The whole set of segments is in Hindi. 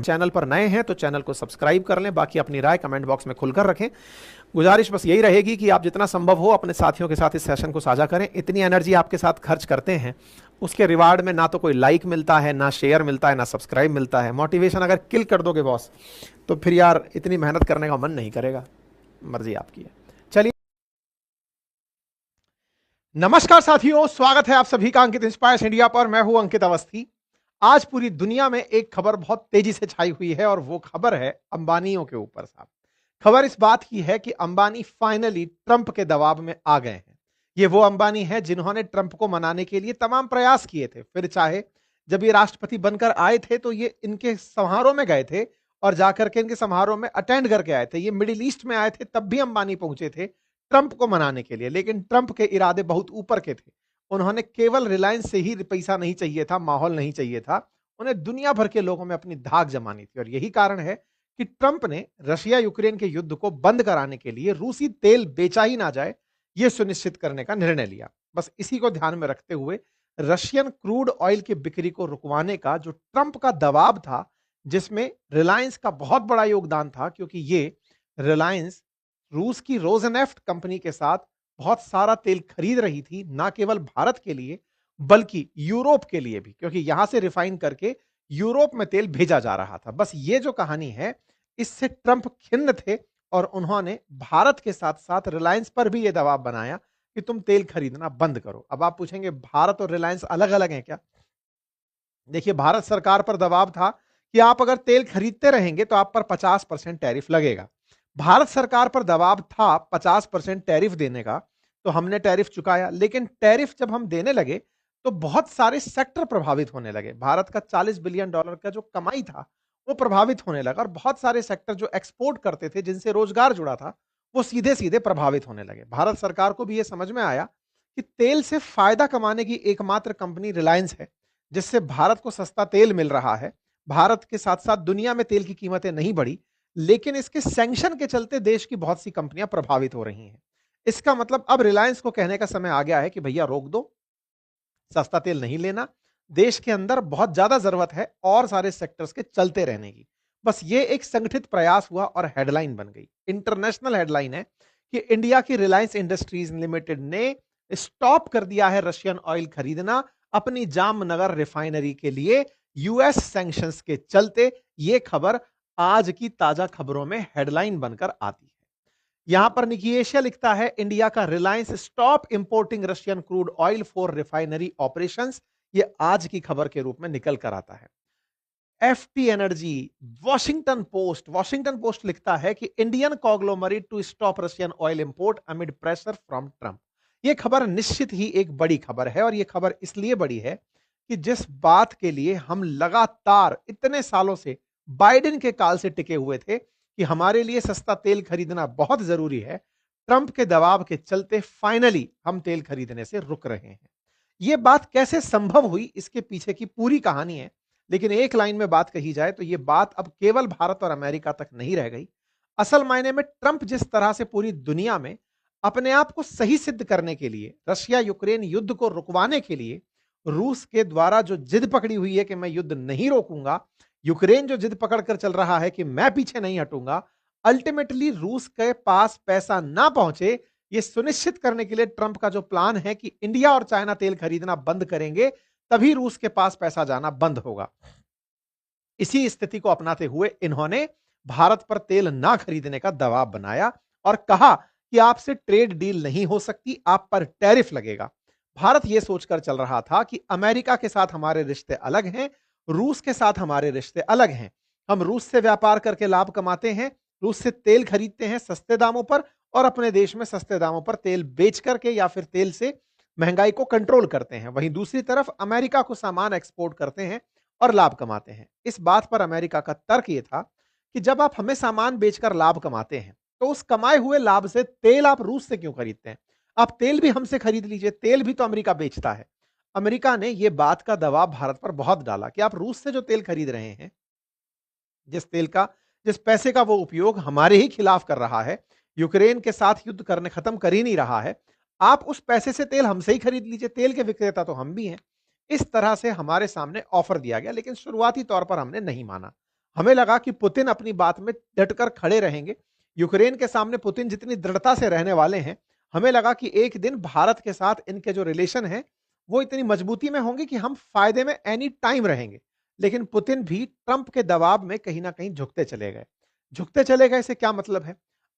चैनल पर नए हैं तो चैनल को सब्सक्राइब कर लें, बाकी अपनी राय कमेंट बॉक्स में खुलकर रखें। गुजारिश बस यही रहेगी कि आप जितना संभव हो अपने साथियों के साथ इस सेशन को साझा करें। इतनी एनर्जी आपके साथ खर्च करते हैं, उसके रिवार्ड में ना तो कोई लाइक मिलता है, ना शेयर मिलता है, ना सब्सक्राइब मिलता है। मोटिवेशन अगर किल कर दोगे बॉस, तो फिर यार इतनी मेहनत करने का मन नहीं करेगा। मर्जी आपकी है। चलिए, नमस्कार साथियों, स्वागत है आप सभी का अंकित इंस्पायर्स इंडिया पर। मैं हूं अंकित अवस्थी। आज पूरी दुनिया में एक खबर बहुत तेजी से छाई हुई है और वो खबर है अंबानियों के ऊपर। साहब, खबर इस बात की है कि अंबानी फाइनली ट्रंप के दबाव में आ गए हैं। ये वो अंबानी है जिन्होंने ट्रंप को मनाने के लिए तमाम प्रयास किए थे। फिर चाहे जब ये राष्ट्रपति बनकर आए थे तो ये इनके समारोह में गए थे और जाकर के इनके समारोह में अटेंड करके आए थे। ये मिडिल ईस्ट में आए थे, तब भी अंबानी पहुंचे थे ट्रंप को मनाने के लिए। लेकिन ट्रंप के इरादे बहुत ऊपर के थे। उन्होंने केवल रिलायंस से ही पैसा नहीं चाहिए था, माहौल नहीं चाहिए था, उन्हें दुनिया भर के लोगों में अपनी धाक जमानी थी। और यही कारण है कि ट्रंप ने रशिया यूक्रेन के युद्ध को बंद कराने के लिए रूसी तेल बेचा ही ना जाए, यह सुनिश्चित करने का निर्णय लिया। बस इसी को ध्यान में रखते हुए रशियन क्रूड ऑयल की बिक्री को रुकवाने का जो ट्रंप का दबाव था, जिसमें रिलायंस का बहुत बड़ा योगदान था, क्योंकि ये रिलायंस रूस की रोजनेफ्ट कंपनी के साथ बहुत सारा तेल खरीद रही थी, ना केवल भारत के लिए बल्कि यूरोप के लिए भी, क्योंकि यहां से रिफाइन करके यूरोप में तेल भेजा जा रहा था। बस ये जो कहानी है, इससे ट्रंप खिन्न थे और उन्होंने भारत के साथ साथ रिलायंस पर भी यह दबाव बनाया कि तुम तेल खरीदना बंद करो। अब आप पूछेंगे, भारत और रिलायंस अलग अलग हैं क्या? देखिए, भारत सरकार पर दबाव था कि आप अगर तेल खरीदते रहेंगे तो आप पर 50% टैरिफ लगेगा। भारत सरकार पर दबाव था 50% टैरिफ देने का, तो हमने टैरिफ चुकाया। लेकिन टैरिफ जब हम देने लगे तो बहुत सारे सेक्टर प्रभावित होने लगे। भारत का $40 बिलियन का जो कमाई था वो प्रभावित होने लगा और बहुत सारे सेक्टर जो एक्सपोर्ट करते थे, जिनसे रोजगार जुड़ा था, वो सीधे सीधे प्रभावित होने लगे। भारत सरकार को भी यह समझ में आया कि तेल से फायदा कमाने की एकमात्र कंपनी रिलायंस है, जिससे भारत को सस्ता तेल मिल रहा है। भारत के साथ साथ दुनिया में तेल की कीमतें नहीं बढ़ी, लेकिन इसके सैंक्शन के चलते देश की बहुत सी कंपनियां प्रभावित हो रही हैं। इसका मतलब अब रिलायंस को कहने का समय आ गया है कि भैया रोक दो, सस्ता तेल नहीं लेना। देश के अंदर बहुत ज्यादा जरूरत है और सारे सेक्टर्स के चलते रहने की। बस ये एक संगठित प्रयास हुआ और हेडलाइन बन गई। इंटरनेशनल हेडलाइन है कि इंडिया की रिलायंस इंडस्ट्रीज लिमिटेड ने स्टॉप कर दिया है रशियन ऑयल खरीदना अपनी जामनगर रिफाइनरी के लिए, यूएस सैंक्शंस के चलते। यह खबर आज की ताजा खबरों में हेडलाइन बनकर आती है। यहां पर निकी एशिया लिखता है, इंडिया का Reliance stop importing Russian crude oil for refinery operations. ये आज की खबर के रूप में निकल कर आता है। एफटी एनर्जी, वॉशिंगटन पोस्ट लिखता है कि Indian conglomerate to stop Russian oil import amid pressure from Trump. यह खबर निश्चित ही एक बड़ी खबर है और यह खबर इसलिए बड़ी है कि जिस बात के लिए हम लगातार इतने सालों से बाइडेन के काल से टिके हुए थे कि हमारे लिए सस्ता तेल खरीदना बहुत जरूरी है, ट्रंप के दबाव के चलते फाइनली हम तेल खरीदने से रुक रहे हैं। यह बात कैसे संभव हुई, इसके पीछे की पूरी कहानी है। लेकिन एक लाइन में बात कही जाए तो यह बात अब केवल भारत और अमेरिका तक नहीं रह गई। असल मायने में ट्रंप जिस तरह से पूरी दुनिया में अपने आप को सही सिद्ध करने के लिए, रशिया यूक्रेन युद्ध को रुकवाने के लिए रूस के द्वारा जो जिद पकड़ी हुई है कि मैं युद्ध नहीं रोकूंगा, यूक्रेन जो जिद पकड़कर चल रहा है कि मैं पीछे नहीं हटूंगा, अल्टीमेटली रूस के पास पैसा ना पहुंचे, यह सुनिश्चित करने के लिए ट्रंप का जो प्लान है कि इंडिया और चाइना तेल खरीदना बंद करेंगे, तभी रूस के पास पैसा जाना बंद होगा। इसी स्थिति को अपनाते हुए इन्होंने भारत पर तेल ना खरीदने का दबाव बनाया और कहा कि आपसे ट्रेड डील नहीं हो सकती, आप पर टैरिफ लगेगा। भारत यह सोचकर चल रहा था कि अमेरिका के साथ हमारे रिश्ते अलग हैं, रूस के साथ हमारे रिश्ते अलग हैं। हम रूस से व्यापार करके लाभ कमाते हैं, रूस से तेल खरीदते हैं सस्ते दामों पर और अपने देश में सस्ते दामों पर तेल बेच करके या फिर तेल से महंगाई को कंट्रोल करते हैं। वहीं दूसरी तरफ अमेरिका को सामान एक्सपोर्ट करते हैं और लाभ कमाते हैं। इस बात पर अमेरिका का तर्क यह था कि जब आप हमें सामान बेचकर लाभ कमाते हैं तो उस कमाए हुए लाभ से तेल आप रूस से क्यों खरीदते हैं? आप तेल भी हमसे खरीद लीजिए, तेल भी तो अमेरिका बेचता है। अमेरिका ने यह बात का दबाव भारत पर बहुत डाला कि आप रूस से जो तेल खरीद रहे हैं, जिस पैसे का वो उपयोग हमारे ही खिलाफ कर रहा है, यूक्रेन के साथ युद्ध करने खत्म कर ही नहीं रहा है, आप उस पैसे से तेल हमसे ही खरीद लीजिए, तेल के विक्रेता तो हम भी हैं। इस तरह से हमारे सामने ऑफर दिया गया, लेकिन शुरुआती तौर पर हमने नहीं माना। हमें लगा कि पुतिन अपनी बात में डटकर खड़े रहेंगे। यूक्रेन के सामने पुतिन जितनी दृढ़ता से रहने वाले हैं, हमें लगा कि एक दिन भारत के साथ इनके जो रिलेशन है वो इतनी मजबूती में होंगे कि हम फायदे में एनी टाइम रहेंगे। लेकिन पुतिन भी ट्रंप के दबाव में कहीं ना कहीं झुकते चले गए। झुकते चले गए से क्या मतलब है?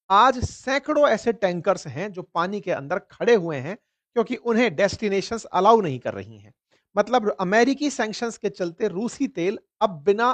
आज सैकड़ों ऐसे टैंकर्स हैं जो पानी के अंदर खड़े हुए हैं क्योंकि उन्हें डेस्टिनेशंस अलाउ नहीं कर रही हैं। मतलब अमेरिकी सैंक्शंस के चलते रूसी तेल अब बिना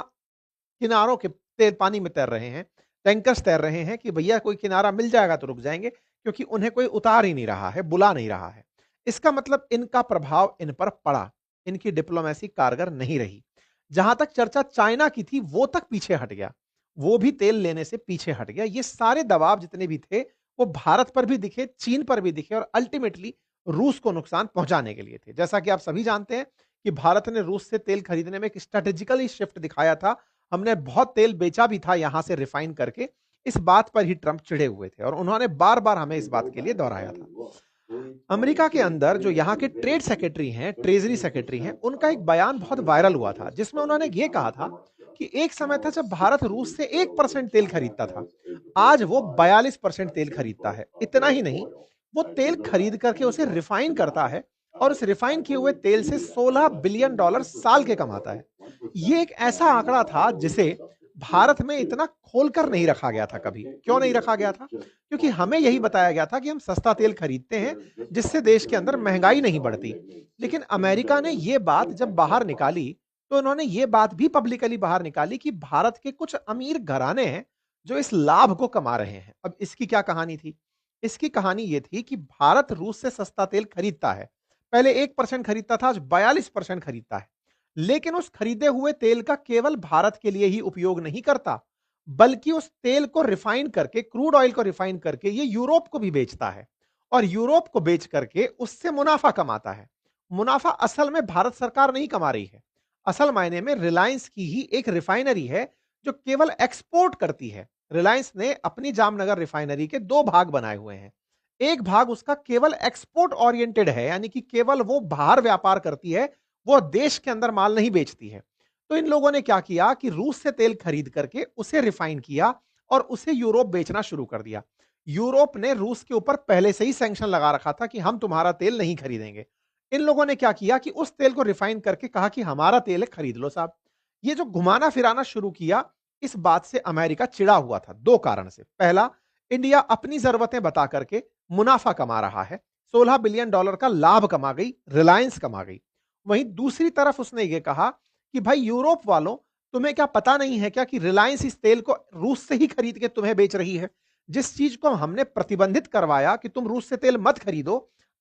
किनारों के तेल पानी में तैर रहे हैं। टैंकर्स तैर रहे हैं कि भैया कोई किनारा मिल जाएगा तो रुक जाएंगे, क्योंकि उन्हें कोई उतार ही नहीं रहा है, बुला नहीं रहा है। इसका मतलब इनका प्रभाव इन पर पड़ा, इनकी डिप्लोमेसी कारगर नहीं रही। जहां तक चर्चा चाइना की थी वो तक पीछे हट गया, वो भी तेल लेने से पीछे हट गया। ये सारे दबाव जितने भी थे वो भारत पर भी दिखे, चीन पर भी दिखे और अल्टीमेटली रूस को नुकसान पहुंचाने के लिए थे। जैसा कि आप सभी जानते हैं कि भारत ने रूस से तेल खरीदने में एक स्ट्रेटेजिकली शिफ्ट दिखाया था। हमने बहुत तेल बेचा भी था यहां से रिफाइन करके। इस बात पर ही ट्रंप चिढ़े हुए थे और उन्होंने बार बार हमें इस बात के लिए दोहराया था। अमेरिका के अंदर जो यहाँ के ट्रेड सेक्रेटरी हैं, ट्रेजरी सेक्रेटरी हैं, उनका एक बयान बहुत वायरल हुआ था जिसमें उन्होंने ये कहा था कि एक समय था जब भारत रूस से 1% तेल खरीदता था, आज वो 42% तेल खरीदता है। इतना ही नहीं, वो तेल खरीद करके उसे रिफाइन करता है और उस रिफाइन किए हुए तेल से $16 बिलियन साल के कमाता है। ये एक ऐसा आंकड़ा था जिसे भारत में इतना खोलकर नहीं रखा गया था कभी। क्यों नहीं रखा गया था? क्योंकि हमें यही बताया गया था कि हम सस्ता तेल खरीदते हैं जिससे देश के अंदर महंगाई नहीं बढ़ती। लेकिन अमेरिका ने यह बात जब बाहर निकाली तो उन्होंने ये बात भी पब्लिकली बाहर निकाली कि भारत के कुछ अमीर घराने हैं जो इस लाभ को कमा रहे हैं। अब इसकी क्या कहानी थी? इसकी कहानी यह थी कि भारत रूस से सस्ता तेल खरीदता है। पहले 1% खरीदता था, आज 42% खरीदता है। लेकिन उस खरीदे हुए तेल का केवल भारत के लिए ही उपयोग नहीं करता, बल्कि उस तेल को रिफाइन करके, क्रूड ऑयल को रिफाइन करके ये यूरोप को भी बेचता है और यूरोप को बेच करके उससे मुनाफा कमाता है। मुनाफा असल में भारत सरकार नहीं कमा रही है, असल मायने में रिलायंस की ही एक रिफाइनरी है जो केवल एक्सपोर्ट करती है। रिलायंस ने अपनी जामनगर रिफाइनरी के दो भाग बनाए हुए हैं। एक भाग उसका केवल एक्सपोर्ट ओरिएंटेड है, यानी कि केवल वो बाहर व्यापार करती है, वो देश के अंदर माल नहीं बेचती है। तो इन लोगों ने क्या किया कि रूस से तेल खरीद करके उसे रिफाइन किया और उसे यूरोप बेचना शुरू कर दिया। यूरोप ने रूस के ऊपर पहले से ही सैंक्शन लगा रखा था कि हम तुम्हारा तेल नहीं खरीदेंगे। इन लोगों ने क्या किया कि उस तेल को रिफाइन करके कहा कि हमारा तेल है, खरीद लो साहब। ये जो घुमाना फिराना शुरू किया, इस बात से अमेरिका चिढ़ा हुआ था दो कारण से। पहला, इंडिया अपनी जरूरतें बता करके मुनाफा कमा रहा है, $16 बिलियन का लाभ कमा गई, रिलायंस कमा गई। वहीं दूसरी तरफ उसने ये कहा कि भाई यूरोप वालों, तुम्हें क्या पता नहीं है क्या कि रिलायंस इस तेल को रूस से ही खरीद के तुम्हें बेच रही है। जिस चीज को हमने प्रतिबंधित करवाया कि तुम रूस से तेल मत खरीदो,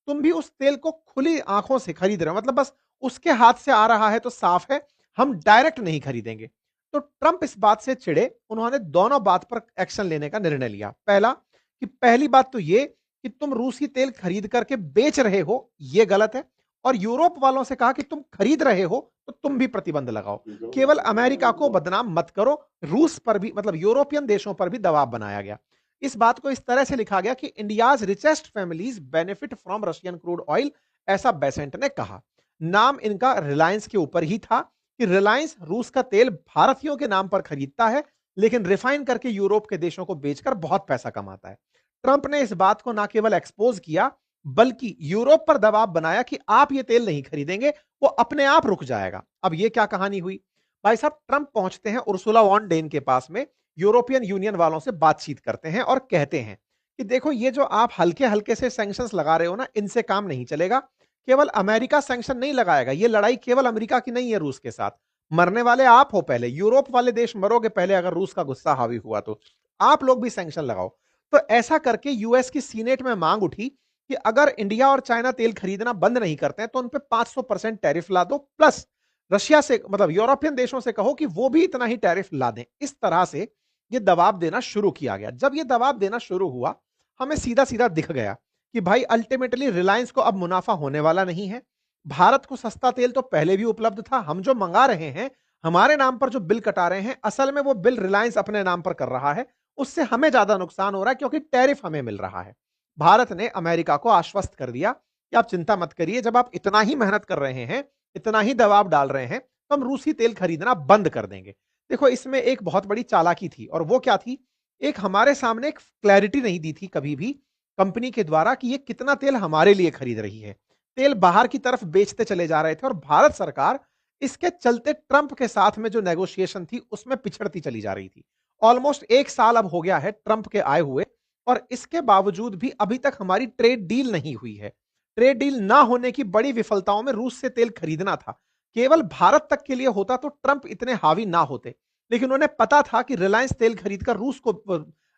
तुम भी उस तेल को खुली आंखों से खरीद रहे हो। मतलब बस उसके हाथ से आ रहा है तो साफ है, हम डायरेक्ट नहीं खरीदेंगे। तो ट्रंप इस बात से चिढ़े, उन्होंने दोनों बात पर एक्शन लेने का निर्णय लिया। पहला, कि पहली बात तो ये कि तुम रूसी तेल खरीद करके बेच रहे हो, यह गलत है। और यूरोप वालों से कहा कि तुम खरीद रहे हो तो तुम भी प्रतिबंध लगाओ, केवल अमेरिका को बदनाम मत करो। रूस पर भी, मतलब यूरोपियन देशों पर भी दबाव बनाया गया। इस बात को इस तरह से लिखा गया कि India's richest families benefit from Russian crude oil, ऐसा बेसेंट ने कहा। नाम इनका रिलायंस के ऊपर ही था कि रिलायंस रूस का तेल भारतीयों के नाम पर खरीदता है, लेकिन रिफाइन करके यूरोप के देशों को बेचकर बहुत पैसा कमाता है। ट्रंप ने इस बात को ना केवल एक्सपोज किया, बल्कि यूरोप पर दबाव बनाया कि आप ये तेल नहीं खरीदेंगे, वो अपने आप रुक जाएगा। अब ये क्या कहानी हुई? भाई साहब, ट्रंप पहुंचते हैं उर्सुला वॉन डेन के पास में, यूरोपियन यूनियन वालों से बातचीत करते हैं और कहते हैं कि देखो, ये जो आप हल्के हल्के से सैंक्शंस लगा रहे हो ना, इनसे काम नहीं चलेगा। केवल अमेरिका सैंक्शन नहीं लगाएगा, ये लड़ाई केवल अमेरिका की नहीं है रूस के साथ। मरने वाले आप हो पहले, यूरोप वाले देश मरोगे पहले अगर रूस का गुस्सा हावी हुआ तो। आप लोग भी सैंक्शन लगाओ। तो ऐसा करके यूएस की सीनेट में मांग उठी कि अगर इंडिया और चाइना तेल खरीदना बंद नहीं करते हैं तो उन पे 500% टैरिफ ला दो, प्लस रशिया से, मतलब यूरोपियन देशों से कहो कि वो भी इतना ही टैरिफ ला दें। इस तरह से ये दबाव देना शुरू किया गया। जब ये दबाव देना शुरू हुआ, हमें सीधा सीधा दिख गया कि भाई अल्टीमेटली रिलायंस को अब मुनाफा होने वाला नहीं है। भारत को सस्ता तेल तो पहले भी उपलब्ध था, हम जो मंगा रहे हैं, हमारे नाम पर जो बिल कटा रहे हैं, असल में वो बिल रिलायंस अपने नाम पर कर रहा है। उससे हमें ज्यादा नुकसान हो रहा है क्योंकि टैरिफ हमें मिल रहा है। भारत ने अमेरिका को आश्वस्त कर दिया कि आप चिंता मत करिए, जब आप इतना ही मेहनत कर रहे हैं, इतना ही दबाव डाल रहे हैं, तो हम रूसी तेल खरीदना बंद कर देंगे। देखो इसमें एक बहुत बड़ी चालाकी थी और वो क्या थी, एक हमारे सामने एक क्लैरिटी नहीं दी थी कभी भी कंपनी के द्वारा कि ये कितना तेल हमारे लिए खरीद रही है। तेल बाहर की तरफ बेचते चले जा रहे थे और भारत सरकार इसके चलते ट्रंप के साथ में जो नेगोशिएशन थी उसमें पिछड़ती चली जा रही थी। ऑलमोस्ट 1 साल अब हो गया है ट्रंप के आए हुए और इसके बावजूद भी अभी तक हमारी ट्रेड डील नहीं हुई है। ट्रेड डील ना होने की बड़ी विफलताओं में रूस से तेल खरीदना था। केवल भारत तक के लिए होता तो ट्रंप इतने हावी ना होते। लेकिन उन्हें पता था कि रिलायंस तेल खरीदकर रूस को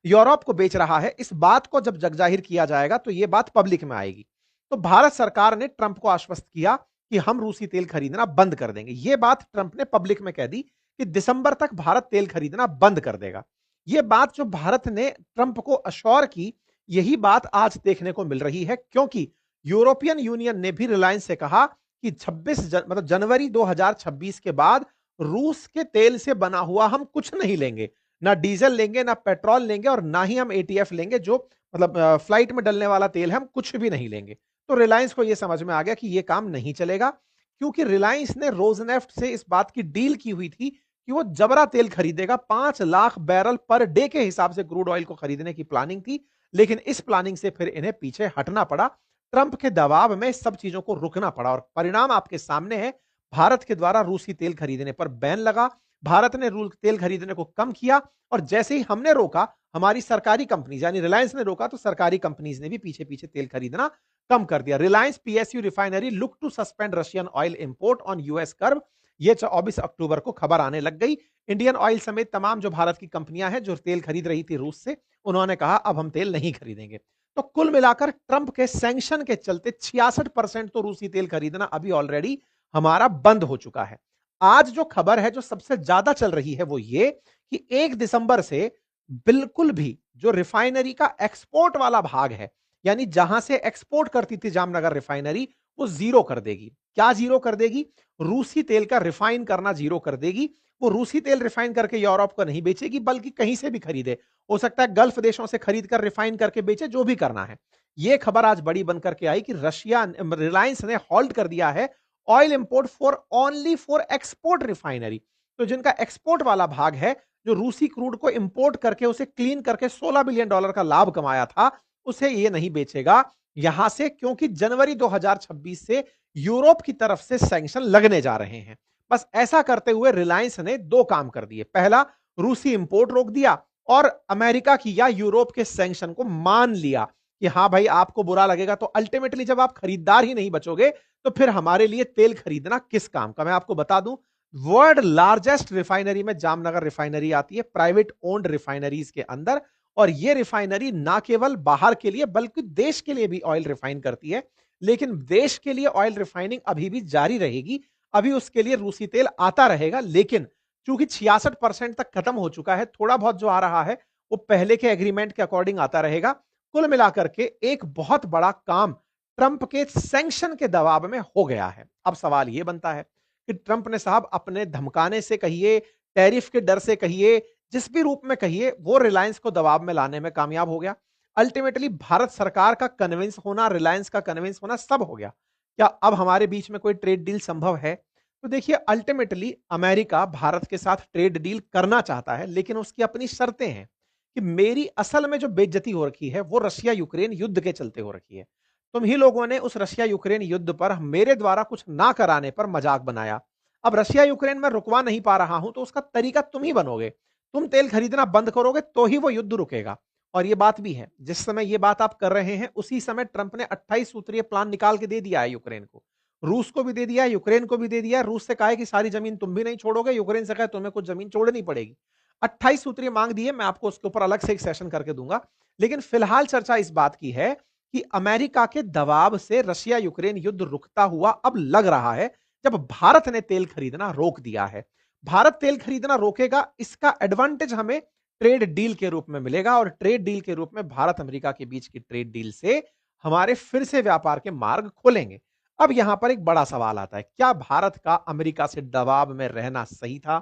यूरोप को बेच रहा है। इस बात को जब जगजाहिर किया जाएगा तो यह बात पब्लिक में आएगी। तो भारत सरकार ने ट्रंप को आश्वस्त किया कि हम रूसी तेल खरीदना बंद कर देंगे। यह बात ट्रंप ने पब्लिक में कह दी कि दिसंबर तक भारत तेल खरीदना बंद कर देगा। यह बात जो भारत ने ट्रंप को अश्योर की, यही बात आज देखने को मिल रही है, क्योंकि यूरोपियन यूनियन ने भी रिलायंस से कहा कि मतलब जनवरी 2026 के बाद रूस के तेल से बना हुआ हम कुछ नहीं लेंगे। ना डीजल लेंगे, ना पेट्रोल लेंगे और ना ही हम एटीएफ लेंगे, जो मतलब फ्लाइट में डलने वाला तेल है, हम कुछ भी नहीं लेंगे। तो रिलायंस को यह समझ में आ गया कि यह काम नहीं चलेगा, क्योंकि रिलायंस ने रोजनेफ्ट से इस बात की डील की हुई थी कि वो जबरा तेल खरीदेगा। 5 लाख बैरल पर डे के हिसाब से क्रूड ऑयल को खरीदने की प्लानिंग थी, लेकिन इस प्लानिंग से फिर इन्हें पीछे हटना पड़ा। ट्रंप के दबाव में सब चीजों को रुकना पड़ा और परिणाम आपके सामने है। भारत के द्वारा रूसी तेल खरीदने पर बैन लगा। भारत ने तेल खरीदने को कम किया और जैसे ही हमने रोका, हमारी सरकारी कंपनीज यानी रिलायंस ने रोका, तो सरकारी कंपनीज ने भी पीछे पीछे तेल खरीदना कम कर दिया। Reliance PSU refinery look to suspend Russian oil import on US curb, ये 24 अक्टूबर को खबर आने लग गई। इंडियन ऑयल समेत तमाम जो भारत की कंपनियां हैं जो तेल खरीद रही थी रूस से, उन्होंने कहा अब हम तेल नहीं खरीदेंगे। तो कुल मिलाकर ट्रंप के सैंक्शन के चलते 66% तो रूसी तेल खरीदना अभी ऑलरेडी हमारा बंद हो चुका है। आज जो खबर है जो सबसे ज्यादा चल रही है वो ये कि 1 दिसंबर से बिल्कुल भी जो रिफाइनरी का एक्सपोर्ट वाला भाग है, यानी जहां से एक्सपोर्ट करती थी जामनगर रिफाइनरी, वो जीरो कर देगी। क्या जीरो कर देगी? रूसी तेल का रिफाइन करना जीरो कर देगी। वो रूसी तेल रिफाइन करके यूरोप को नहीं बेचेगी, बल्कि कहीं से भी खरीदे। हो सकता है गल्फ देशों से खरीद कर रिफाइन करके बेचे, जो भी करना है। यह खबर आज बड़ी बनकर के आई कि रशिया रिलायंस ने हॉल्ट कर दिया है oil import for only for export refinery. तो जिनका एक्सपोर्ट वाला भाग है, जो रूसी क्रूड को इंपोर्ट करके उसे क्लीन करके $16 बिलियन का लाभ कमाया था, उसे ये नहीं बेचेगा यहां से, क्योंकि जनवरी 2026 से यूरोप की तरफ से सैंक्शन लगने जा रहे हैं। बस ऐसा करते हुए रिलायंस ने 2 काम कर दिए। पहला, रूसी इंपोर्ट रोक दिया और अमेरिका की या यूरोप के सैंक्शन को मान लिया कि हां भाई, आपको बुरा लगेगा तो अल्टीमेटली जब आप खरीदार ही नहीं बचोगे तो फिर हमारे लिए तेल खरीदना किस काम का। मैं आपको बता दूं, वर्ल्ड लार्जेस्ट रिफाइनरी में जामनगर रिफाइनरी आती है, प्राइवेट ओन्ड रिफाइनरीज के अंदर। और यह रिफाइनरी ना केवल बाहर के लिए बल्कि देश के लिए भी ऑयल रिफाइन करती है। लेकिन देश के लिए ऑयल रिफाइनिंग अभी भी जारी रहेगी। अभी उसके लिए रूसी तेल आता रहेगा, लेकिन चूंकि 66% तक खत्म हो चुका है, थोड़ा बहुत जो आ रहा है वो पहले के एग्रीमेंट के अकॉर्डिंग आता रहेगा। कुल मिलाकर के एक बहुत बड़ा काम ट्रंप के सैंक्शन के दबाव में हो गया है। अब सवाल यह बनता है कि ट्रंप ने साहब अपने धमकाने से कहिए, टैरिफ के डर से कहिए, जिस भी रूप में कहिए, वो रिलायंस को दबाव में लाने में कामयाब हो गया। अल्टीमेटली भारत सरकार का कन्विंस होना, रिलायंस का कन्विंस होना, सब हो गया। क्या अब हमारे बीच में कोई ट्रेड डील संभव है? तो देखिए, अल्टीमेटली अमेरिका भारत के साथ ट्रेड डील करना चाहता है, लेकिन उसकी अपनी शर्तें हैं कि मेरी असल में जो बेइज्जती हो रखी है वो रशिया यूक्रेन युद्ध के चलते हो रखी है। तुम ही लोगों ने उस रशिया यूक्रेन युद्ध पर मेरे द्वारा कुछ ना कराने पर मजाक बनाया। अब रशिया यूक्रेन में रुकवा नहीं पा रहा हूं तो उसका तरीका तुम ही बनोगे। तुम तेल खरीदना बंद करोगे तो ही वो युद्ध रुकेगा। और ये बात भी है, जिस समय ये बात आप कर रहे हैं उसी समय ट्रंप ने 28 सूत्रीय प्लान निकाल के दे दिया है यूक्रेन को। रूस को भी दे दिया है, यूक्रेन को भी दे दिया है। रूस से कहा है कि सारी जमीन तुम भी नहीं छोड़ोगे, यूक्रेन से कहा तुम्हें कुछ जमीन छोड़नी पड़ेगी। 28 सूत्रीय मांग दी है, मैं आपको उसके ऊपर अलग से एक सेशन करके दूंगा। लेकिन फिलहाल चर्चा इस बात की है कि अमेरिका के दबाव से रशिया यूक्रेन युद्ध रुकता हुआ अब लग रहा है, जब भारत ने तेल खरीदना रोक दिया है। भारत तेल खरीदना रोकेगा, इसका एडवांटेज हमें ट्रेड डील के रूप में मिलेगा और ट्रेड डील के रूप में भारत अमेरिका के बीच की ट्रेड डील से हमारे फिर से व्यापार के मार्ग खोलेंगे। अब यहां पर एक बड़ा सवाल आता है, क्या भारत का अमेरिका से दबाव में रहना सही था?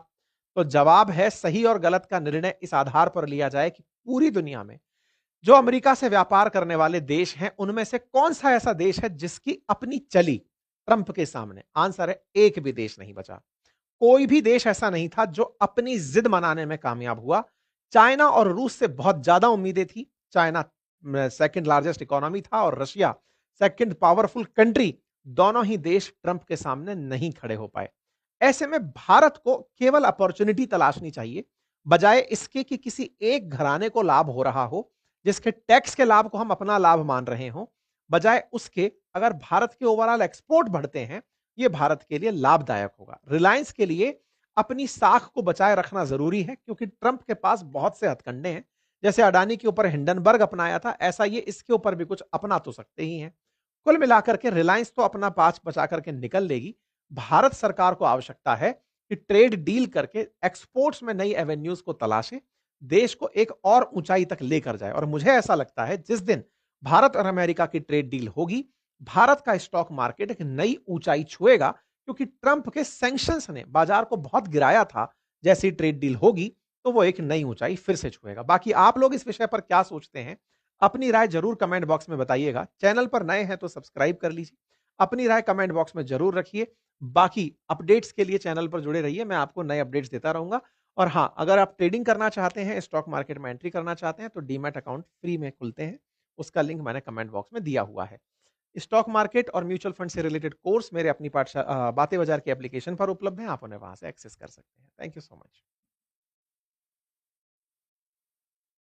तो जवाब है, सही और गलत का निर्णय इस आधार पर लिया जाए कि पूरी दुनिया में जो अमेरिका से व्यापार करने वाले देश हैं, उनमें से कौन सा ऐसा देश है जिसकी अपनी चली ट्रंप के सामने? आंसर है, एक भी देश नहीं बचा। कोई भी देश ऐसा नहीं था जो अपनी जिद मनाने में कामयाब हुआ। चाइना और रूस से बहुत ज्यादा उम्मीदें थी। चाइना सेकंड लार्जेस्ट इकोनॉमी था और रशिया सेकंड पावरफुल कंट्री। दोनों ही देश ट्रंप के सामने नहीं खड़े हो पाए। ऐसे में भारत को केवल अपॉर्चुनिटी तलाशनी चाहिए, बजाय इसके कि किसी एक घराने को लाभ हो रहा हो, जिसके टैक्स के लाभ को हम अपना लाभ मान रहे हों। बजाय उसके अगर भारत के ओवरऑल एक्सपोर्ट बढ़ते हैं, यह भारत के लिए लाभदायक होगा। रिलायंस के लिए अपनी साख को बचाए रखना जरूरी है, क्योंकि ट्रंप के पास बहुत से हथकंडे हैं। जैसे अडानी के ऊपर हिंडनबर्ग अपनाया था, ऐसा ये इसके ऊपर भी कुछ अपना तो सकते ही हैं। कुल मिलाकर के रिलायंस तो अपना पांच बचा करके निकल लेगी। भारत सरकार को आवश्यकता है कि ट्रेड डील करके एक्सपोर्ट्स में नई एवेन्यूज को तलाशे, देश को एक और ऊंचाई तक लेकर जाए। और मुझे ऐसा लगता है जिस दिन भारत और अमेरिका की ट्रेड डील होगी, भारत का स्टॉक मार्केट एक नई ऊंचाई छुएगा, क्योंकि ट्रंप के सैंक्शंस ने बाजार को बहुत गिराया था। जैसी ट्रेड डील होगी तो वो एक नई ऊंचाई फिर से छुएगा। बाकी आप लोग इस विषय पर क्या सोचते हैं, अपनी राय जरूर कमेंट बॉक्स में बताइएगा। चैनल पर नए हैं तो सब्सक्राइब कर लीजिए। अपनी राय कमेंट बॉक्स में जरूर रखिए। बाकी अपडेट्स के लिए चैनल पर जुड़े रहिए, मैं आपको नए अपडेट्स देता रहूंगा। और हां, अगर आप ट्रेडिंग करना चाहते हैं, स्टॉक मार्केट में एंट्री करना चाहते हैं, तो डीमैट अकाउंट फ्री में खुलते हैं। उसका लिंक मैंने कमेंट बॉक्स में दिया हुआ है। स्टॉक मार्केट और म्यूचुअल फंड से रिलेटेड कोर्स मेरे अपनी पाठशाला बातें बाजार की एप्लीकेशन पर उपलब्ध हैं। आप उन्हें वहां से एक्सेस कर सकते हैं। Thank you so much.